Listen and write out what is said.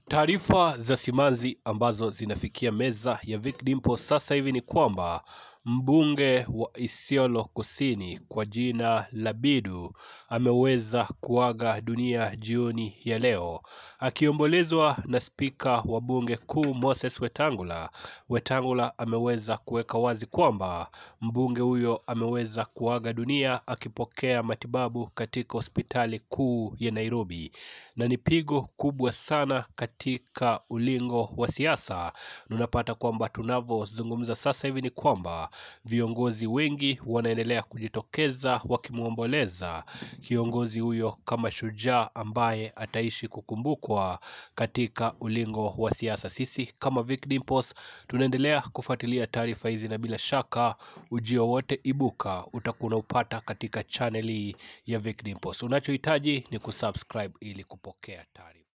Taarifa za simanzi ambazo zinafikia meza ya Vic Dimpoz sasa hivi ni kwamba mbunge wa Isiolo Kusini kwa jina la Bidu ameweza kuaga dunia jioni ya leo, akiombolezwa na spika wa bunge kuu Moses Wetangula. Wetangula ameweza kuweka wazi kwamba mbunge huyo ameweza kuaga dunia akipokea matibabu katika hospitali kuu ya Nairobi, na ni pigo kubwa sana katika ulingo wa siasa. Unapata kwamba tunavyozungumza sasa hivi ni kwamba viongozi wengi wanaendelea kujitokeza wakimuomboleza kiongozi huyo kama shujaa ambaye ataishi kukumbukwa katika ulingo wa siasa. Sisi kama Vic Dimpoz tunaendelea kufuatilia taarifa hizi, na bila shaka ujio wote ibuka utakuwa unaupata katika channel hii ya Vic Dimpoz. Unachohitaji ni kusubscribe ili kupokea taarifa.